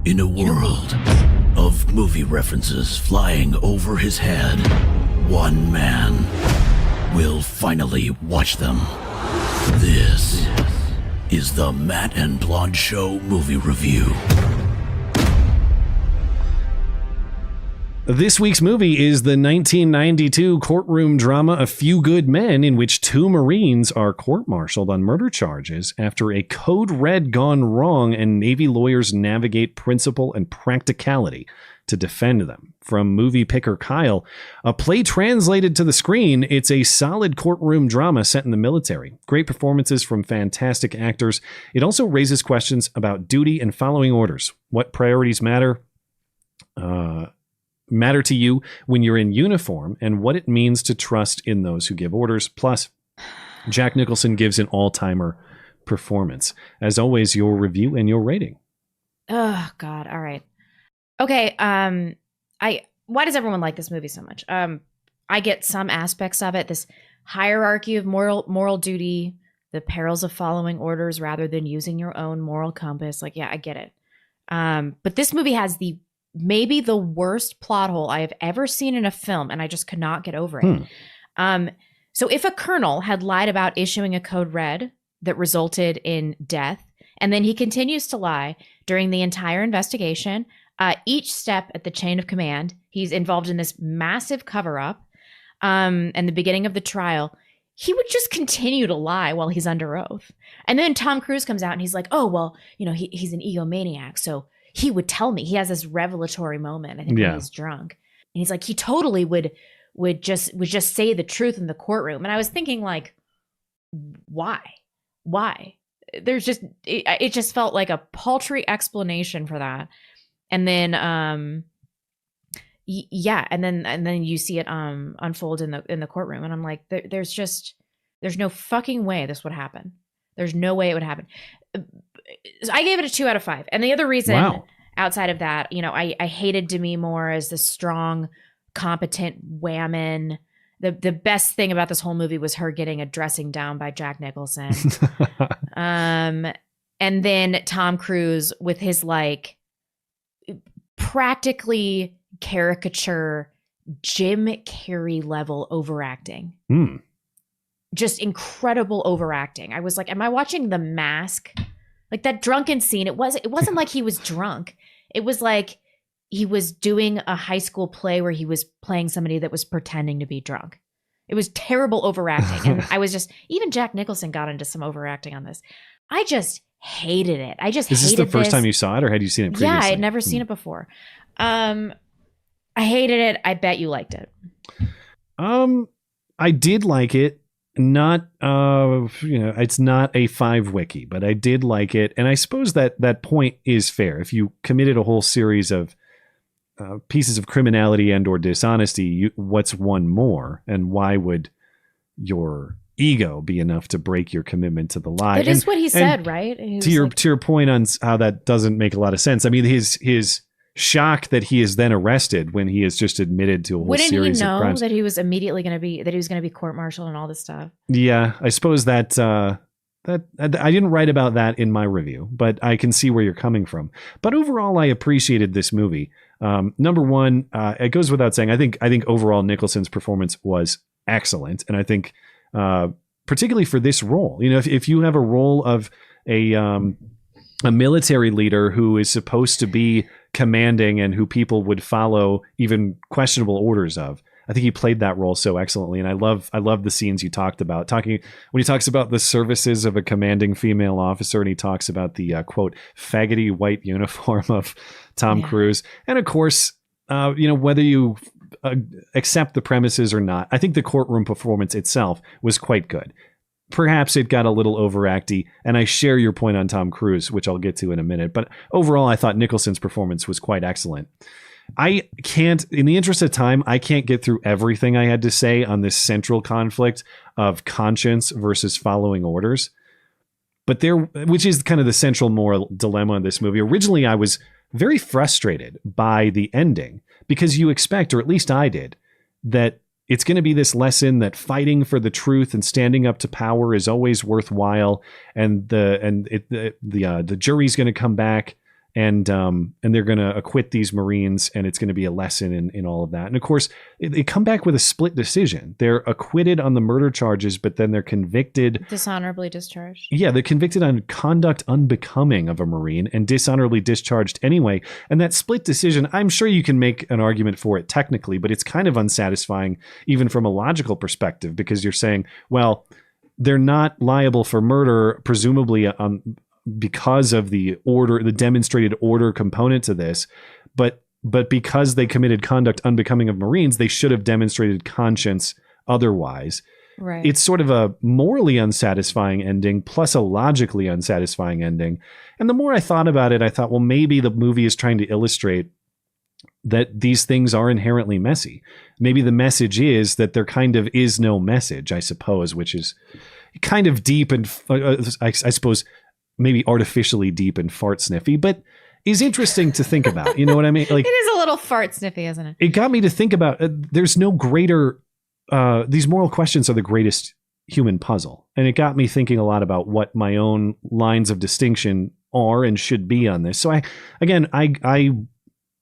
In a world of movie references flying over his head, one man will finally watch them. This is the Matt and Blonde Show movie review. This week's movie is the 1992 courtroom drama A Few Good Men, in which two Marines are court-martialed on murder charges after a code red gone wrong, and Navy lawyers navigate principle and practicality to defend them. From movie picker Kyle, a play translated to the screen, it's a solid courtroom drama set in the military. Great performances from fantastic actors. It also raises questions about duty and following orders. What priorities matter to you when you're in uniform, and what it means to trust in those who give orders. Plus, Jack Nicholson gives an all-timer performance. As always, your review and your rating. Oh God. All right. Okay. Why does everyone like this movie so much? I get some aspects of it. This hierarchy of moral duty, the perils of following orders rather than using your own moral compass. Like, yeah, I get it. But this movie has maybe the worst plot hole I have ever seen in a film, and I just could not get over it. So if a colonel had lied about issuing a code red that resulted in death, and then he continues to lie during the entire investigation, each step at the chain of command, he's involved in this massive cover-up, and the beginning of the trial, he would just continue to lie while he's under oath. And then Tom Cruise comes out and he's like, oh, well, he's an egomaniac, so he would tell me. He has this revelatory moment, I think, when he's drunk. And he's like, he totally would just say the truth in the courtroom. And I was thinking, like, why? There's just, it just felt like a paltry explanation for that. And then, and then you see it unfold in the courtroom. And I'm like, there's no fucking way this would happen. There's no way it would happen. I gave it a 2 out of 5. And the other reason outside of that, I hated Demi Moore as the strong, competent whammon. The best thing about this whole movie was her getting a dressing down by Jack Nicholson. And then Tom Cruise with his like practically caricature Jim Carrey level overacting. Just incredible overacting. I was like, am I watching The Mask? Like that drunken scene, it wasn't like he was drunk. It was like he was doing a high school play where he was playing somebody that was pretending to be drunk. It was terrible overacting. And I was just, even Jack Nicholson got into some overacting on this. I just hated it. Is this the first time you saw it, or had you seen it previously? Yeah, I had never seen it before. I hated it. I bet you liked it. I did like it. Not it's not a 5 wiki, but I did like it, and I suppose that point is fair. If you committed a whole series of pieces of criminality and or dishonesty, what's one more, and why would your ego be enough to break your commitment to the lie? It is what he said, right? To your point on how that doesn't make a lot of sense. I mean, his shock that he is then arrested when he has just admitted to a whole series of crimes. Wouldn't he know that he was immediately going to be court-martialed and all this stuff? Yeah, I suppose that I didn't write about that in my review, but I can see where you're coming from. But overall, I appreciated this movie. Number one, it goes without saying, I think overall Nicholson's performance was excellent, and I think particularly for this role, if you have a role of a military leader who is supposed to be commanding and who people would follow even questionable orders of, I think he played that role so excellently. And I love the scenes you talked about, when he talks about the services of a commanding female officer, and he talks about the quote faggoty white uniform of Tom Cruise. And of course, whether you accept the premises or not, I think the courtroom performance itself was quite good. Perhaps it got a little overacty, and I share your point on Tom Cruise, which I'll get to in a minute. But overall, I thought Nicholson's performance was quite excellent. I can't, in the interest of time, I can't get through everything I had to say on this central conflict of conscience versus following orders. But which is kind of the central moral dilemma in this movie. Originally, I was very frustrated by the ending because you expect, or at least I did, that it's going to be this lesson that fighting for the truth and standing up to power is always worthwhile, and the jury's going to come back and they're going to acquit these Marines, and it's going to be a lesson in all of that. And of course, they come back with a split decision. They're acquitted on the murder charges, but then they're convicted. Dishonorably discharged. Yeah, they're convicted on conduct unbecoming of a Marine and dishonorably discharged anyway. And that split decision, I'm sure you can make an argument for it technically, but it's kind of unsatisfying even from a logical perspective, because you're saying, well, they're not liable for murder, presumably because of the demonstrated order component to this, but because they committed conduct unbecoming of Marines, they should have demonstrated conscience otherwise. Right. It's sort of a morally unsatisfying ending plus a logically unsatisfying ending. And the more I thought about it, I thought, well, maybe the movie is trying to illustrate that these things are inherently messy. Maybe the message is that there kind of is no message, I suppose, which is kind of deep and I suppose maybe artificially deep and fart sniffy, but is interesting to think about. You know what I mean? Like, it is a little fart sniffy, isn't it? It got me to think about there's no greater, these moral questions are the greatest human puzzle. And it got me thinking a lot about what my own lines of distinction are and should be on this. So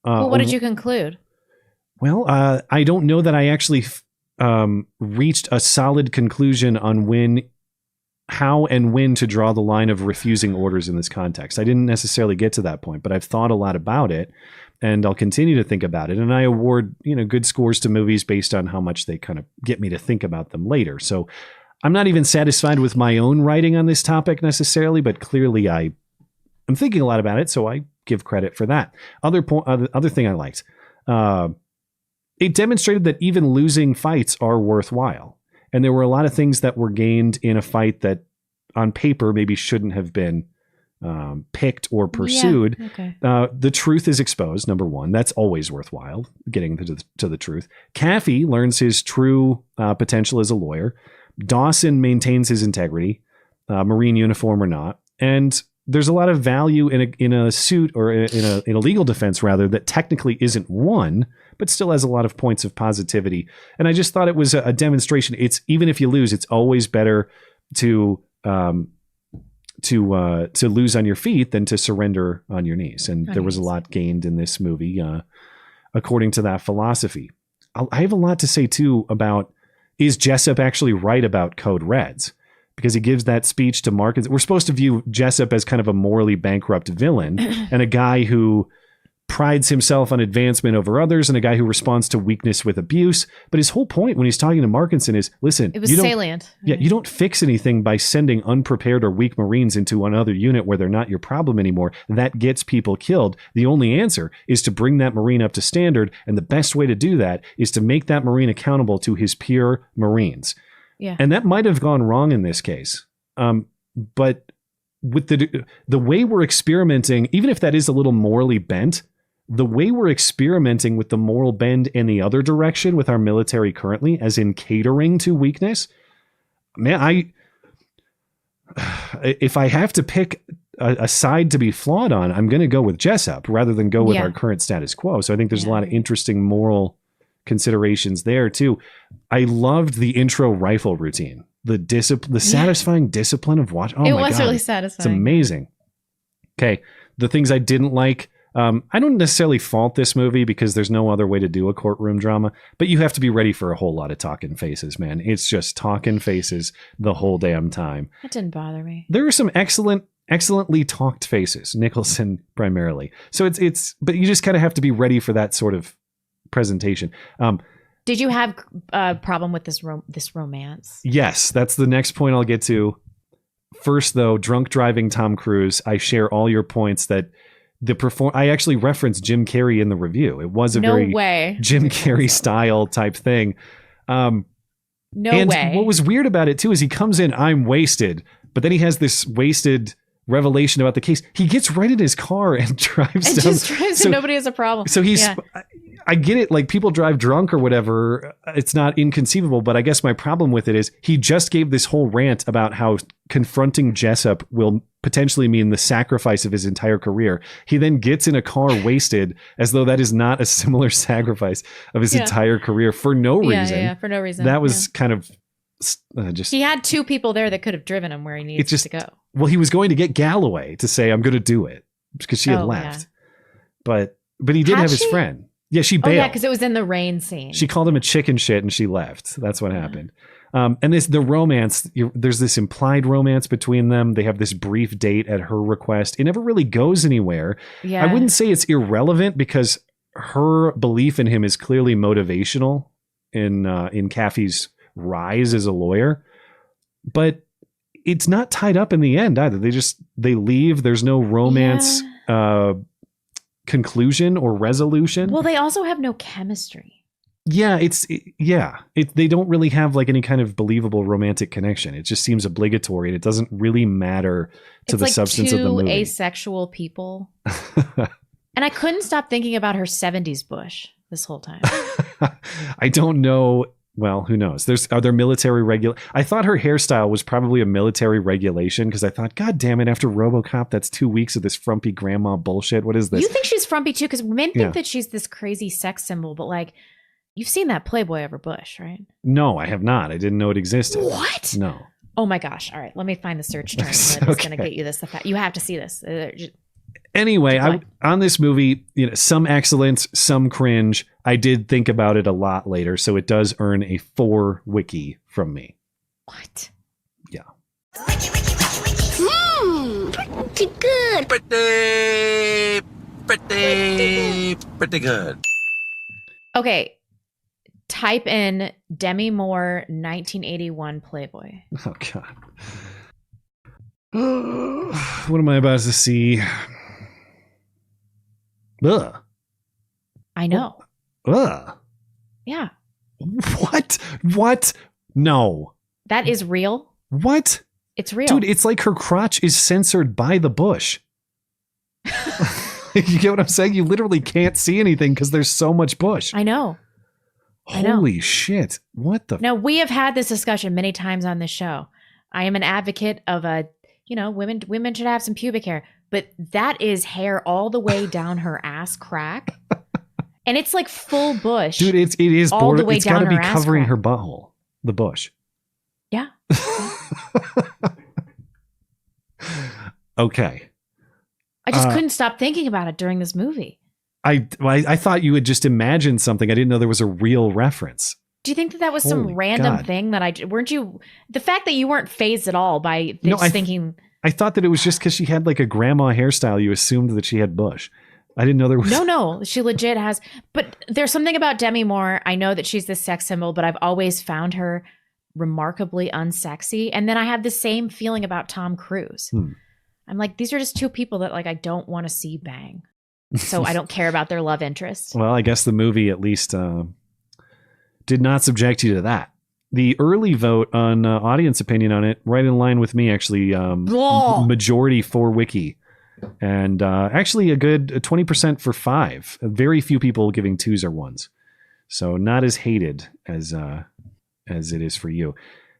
what did you conclude? Well, I don't know that I actually reached a solid conclusion on how and when to draw the line of refusing orders in this context. I didn't necessarily get to that point, but I've thought a lot about it, and I'll continue to think about it. And I award, good scores to movies based on how much they kind of get me to think about them later. So I'm not even satisfied with my own writing on this topic necessarily, but clearly I'm thinking a lot about it, so I give credit for that. Other thing I liked, it demonstrated that even losing fights are worthwhile. And there were a lot of things that were gained in a fight that on paper maybe shouldn't have been picked or pursued. Yeah, okay. The truth is exposed, number one. That's always worthwhile, getting to the truth. Caffey learns his true potential as a lawyer. Dawson maintains his integrity, Marine uniform or not. And there's a lot of value in a suit or in a legal defense, rather, that technically isn't won, but still has a lot of points of positivity. And I just thought it was a demonstration. It's, even if you lose, it's always better to lose on your feet than to surrender on your knees. And there was a lot gained in this movie, according to that philosophy. I have a lot to say too about, is Jessup actually right about Code Reds? Because he gives that speech to Mark. We're supposed to view Jessup as kind of a morally bankrupt villain and a guy who prides himself on advancement over others and a guy who responds to weakness with abuse. But his whole point when he's talking to Markinson is, listen, it was salient. Yeah, you don't fix anything by sending unprepared or weak Marines into another unit where they're not your problem anymore. That gets people killed. The only answer is to bring that Marine up to standard. And the best way to do that is to make that Marine accountable to his peer Marines. Yeah. And that might have gone wrong in this case. But with the way we're experimenting, even if that is a little morally bent, the way we're experimenting with the moral bend in the other direction with our military currently, as in catering to weakness, man, if I have to pick a side to be flawed on, I'm going to go with Jessup rather than go with our current status quo. So I think there's a lot of interesting moral considerations there too. I loved the intro rifle routine, the satisfying discipline of watch. Oh my God. It was really satisfying. It's amazing. Okay. The things I didn't like. I don't necessarily fault this movie because there's no other way to do a courtroom drama, but you have to be ready for a whole lot of talking faces, man. It's just talking faces the whole damn time. That didn't bother me. There are some excellently talked faces, Nicholson primarily. So but you just kind of have to be ready for that sort of presentation. Did you have a problem with this romance? Yes, that's the next point I'll get to. First, though, drunk driving Tom Cruise. I share all your points that I actually referenced Jim Carrey in the review. It was a very Jim Carrey style type thing. And what was weird about it too is he comes in, I'm wasted, but then he has this wasted revelation about the case. He gets right in his car and drives down. Just drives and nobody has a problem. So I get it. Like, people drive drunk or whatever. It's not inconceivable, but I guess my problem with it is he just gave this whole rant about how confronting Jessup will potentially mean the sacrifice of his entire career. He then gets in a car wasted as though that is not a similar sacrifice of his entire career for no reason. Yeah, for no reason. That was kind of just... He had two people there that could have driven him where he needed to go. Well, he was going to get Galloway to say, I'm going to do it, because she had left. but he did Had have his she? friend. Yeah, she Oh bailed. yeah, because it was in the rain scene. She called him a chicken shit and she left. That's what happened. And the romance, there's this implied romance between them. They have this brief date at her request. It never really goes anywhere. Yeah. I wouldn't say it's irrelevant because her belief in him is clearly motivational in Caffey's rise as a lawyer, but it's not tied up in the end either. They leave. There's no romance conclusion or resolution. Well, they also have no chemistry. Yeah, they don't really have like any kind of believable romantic connection. It just seems obligatory and it doesn't really matter to the substance of the movie. Asexual people. And I couldn't stop thinking about her 70s bush this whole time. I don't know. Well, who knows? Are there military I thought her hairstyle was probably a military regulation because I thought, God damn it, after RoboCop, that's 2 weeks of this frumpy grandma bullshit. What is this? You think she's frumpy too? Because men think that she's this crazy sex symbol, but like, you've seen that Playboy over bush, right? No, I have not. I didn't know it existed. What? No. Oh my gosh. All right. Let me find the search term that's going to get you this. You have to see this. Anyway, on this movie, some excellence, some cringe. I did think about it a lot later, so it does earn a 4 wiki from me. What? Yeah. Pretty good. Pretty good. Okay. Type in Demi Moore 1981 Playboy. Oh, God. What am I about to see? Ugh. I know. Ugh. Yeah. What? No. That is real. What? It's real. Dude, it's like her crotch is censored by the bush. You get what I'm saying? You literally can't see anything because there's so much bush. I know. Holy shit. What the? Now, we have had this discussion many times on this show. I am an advocate of women should have some pubic hair, but that is hair all the way down her ass crack. And it's like full bush. Dude, it is all the way it's down got to be her ass covering crack. her butthole, the bush. Yeah. Okay. I just couldn't stop thinking about it during this movie. I thought you had just imagined something. I didn't know there was a real reference. Do you think that was some Holy random God. thing weren't you, the fact that you weren't fazed at all by this thinking. I thought that it was just because she had like a grandma hairstyle. You assumed that she had bush. I didn't know there was. No, she legit has. But there's something about Demi Moore. I know that she's this sex symbol, but I've always found her remarkably unsexy. And then I have the same feeling about Tom Cruise. I'm like, these are just two people that like I don't want to see bang. So I don't care about their love interest. Well, I guess the movie at least did not subject you to that. The early vote on audience opinion on it, right in line with me, actually, majority for Wiki. And actually a good 20% for 5. Very few people giving 2s or 1s. So not as hated as it is for you.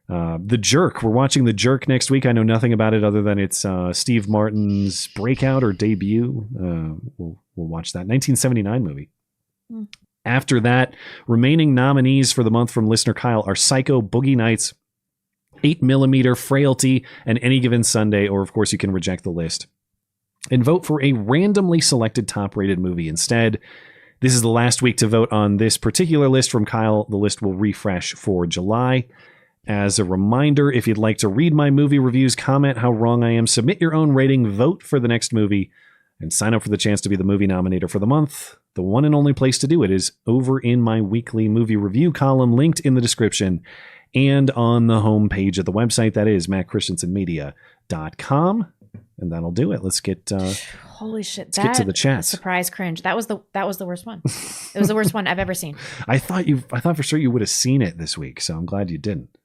The Jerk. We're watching The Jerk next week. I know nothing about it other than it's Steve Martin's breakout or debut. We'll watch that. 1979 movie. After that, remaining nominees for the month from listener Kyle are Psycho, Boogie Nights, 8mm, Frailty, and Any Given Sunday. Or, of course, you can reject the list and vote for a randomly selected top-rated movie instead. This is the last week to vote on this particular list from Kyle. The list will refresh for July. As a reminder, if you'd like to read my movie reviews, comment how wrong I am, submit your own rating, vote for the next movie, and sign up for the chance to be the movie nominator for the month, the one and only place to do it is over in my weekly movie review column, linked in the description and on the homepage of the website. That is mattchristiansenmedia.com. And that'll do it. Let's get holy shit. Let's get to the chats. Surprise cringe. That was the worst one. It was the worst one I've ever seen. I thought for sure you would have seen it this week, so I'm glad you didn't.